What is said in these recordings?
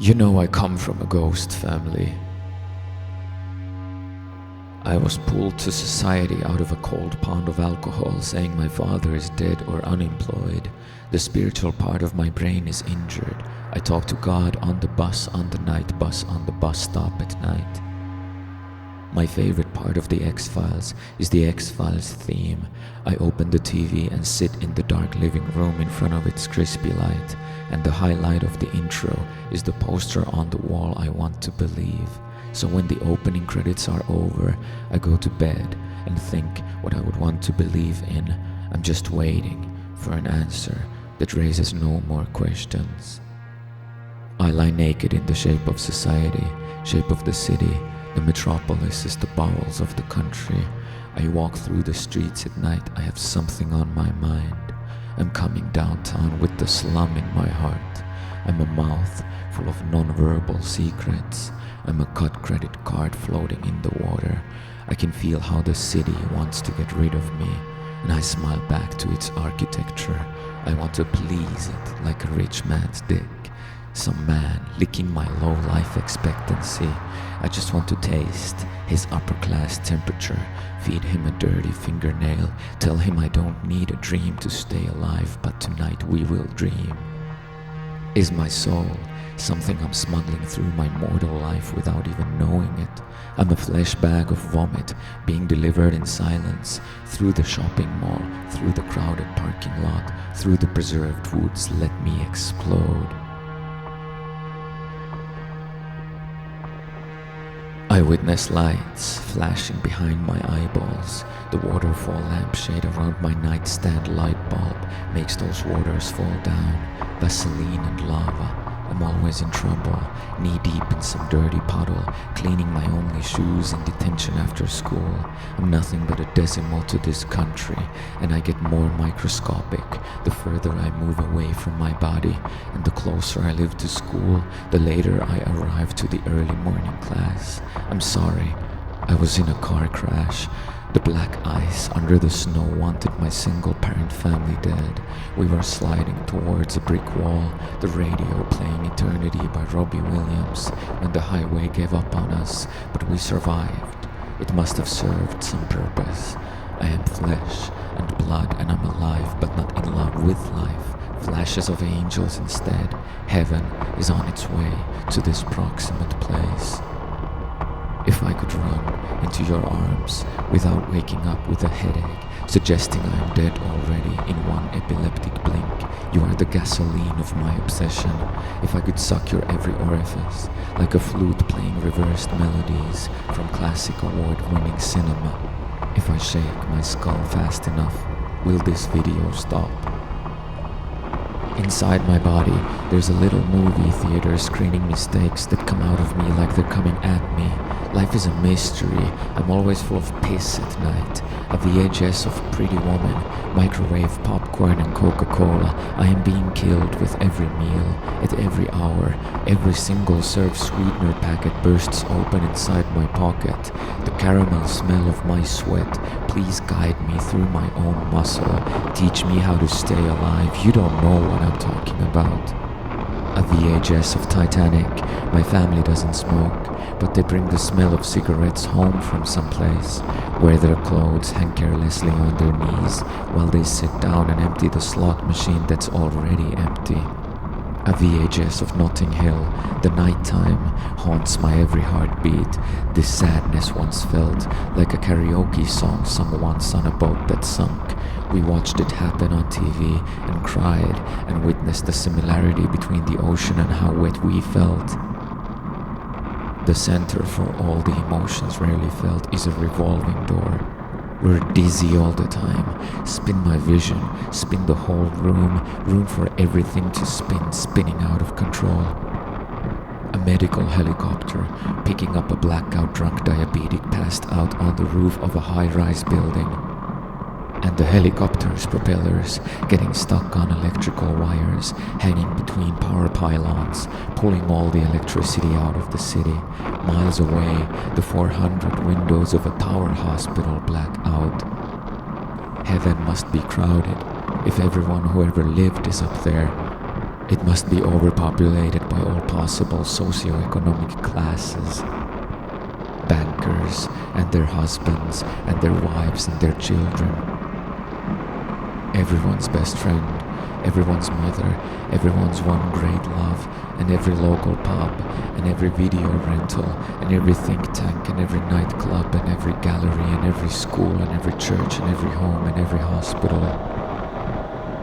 You know I come from a ghost family. I was pulled to society out of a cold pound of alcohol, saying my father is dead or unemployed. The spiritual part of my brain is injured. I talk to God on the bus, on the night bus, on the bus stop at night. My favorite part of the X-Files is the X-Files theme. I open the TV and sit in the dark living room in front of its crispy light, and the highlight of the intro is the poster on the wall I want to believe. So when the opening credits are over, I go to bed and think what I would want to believe in. I'm just waiting for an answer that raises no more questions. I lie naked in the shape of society, shape of the city. The metropolis is the bowels of the country. I walk through the streets at night, I have something on my mind. I'm coming downtown with the slum in my heart. I'm a mouth full of non-verbal secrets. I'm a cut credit card floating in the water. I can feel how the city wants to get rid of me, and I smile back to its architecture. I want to please it like a rich man's dick. Some man licking my low life expectancy. I just want to taste his upper class temperature, feed him a dirty fingernail, tell him I don't need a dream to stay alive, but tonight we will dream. Is my soul something I'm smuggling through my mortal life without even knowing it? I'm a flesh bag of vomit being delivered in silence, through the shopping mall, through the crowded parking lot, through the preserved woods. Let me explode. I witness lights flashing behind my eyeballs. The waterfall lampshade around my nightstand light bulb makes those waters fall down. Vaseline and lava. I'm always in trouble, knee-deep in some dirty puddle, cleaning my only shoes in detention after school. I'm nothing but a decimal to this country, and I get more microscopic the further I move away from my body, and the closer I live to school, the later I arrive to the early morning class. I'm sorry, I was in a car crash. The black ice under the snow wanted my single-parent family dead. We were sliding towards a brick wall, the radio playing Eternity by Robbie Williams, when the highway gave up on us, but we survived. It must have served some purpose. I am flesh and blood, and I'm alive, but not in love with life. Flashes of angels instead. Heaven is on its way to this proximate place. If I could run into your arms without waking up with a headache, suggesting I am dead already in one epileptic blink, you are the gasoline of my obsession. If I could suck your every orifice, like a flute playing reversed melodies from classic award-winning cinema. If I shake my skull fast enough, will this video stop? Inside my body, there's a little movie theater screening mistakes that come out of me like they're coming at me. Life is a mystery. I'm always full of piss at night. A VHS of Pretty Woman, microwave popcorn and Coca-Cola. I am being killed with every meal, at every hour. Every single serve sweetener packet bursts open inside my pocket. The caramel smell of my sweat. Please guide me through my own muscle. Teach me how to stay alive. You don't know what I'm talking about. A VHS of Titanic. My family doesn't smoke, but they bring the smell of cigarettes home from someplace, wear their clothes, hang carelessly on their knees while they sit down and empty the slot machine that's already empty. A VHS of Notting Hill. The nighttime haunts my every heartbeat. This sadness once felt like a karaoke song sung once on a boat that sunk. We watched it happen on TV and cried and witnessed the similarity between the ocean and how wet we felt. The center for all the emotions rarely felt is a revolving door. We're dizzy all the time. Spin my vision, spin the whole room for everything to spin, spinning out of control. A medical helicopter picking up a blackout drunk diabetic passed out on the roof of a high-rise building. And the helicopter's propellers getting stuck on electrical wires, hanging between power pylons, pulling all the electricity out of the city. Miles away, the 400 windows of a tower hospital black out. Heaven must be crowded if everyone who ever lived is up there. It must be overpopulated by all possible socioeconomic classes. Bankers and their husbands and their wives and their children. Everyone's best friend, everyone's mother, everyone's one great love, and every local pub, and every video rental, and every think tank, and every nightclub, and every gallery, and every school, and every church, and every home, and every hospital.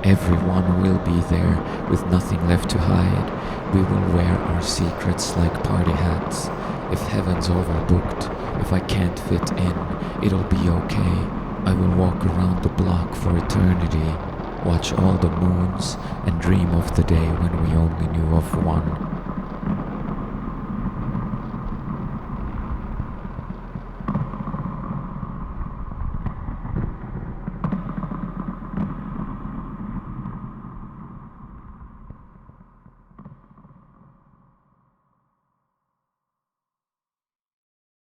Everyone will be there with nothing left to hide. We will wear our secrets like party hats. If heaven's overbooked, if I can't fit in, it'll be okay. I will walk around the block for eternity, watch all the moons, and dream of the day when we only knew of one.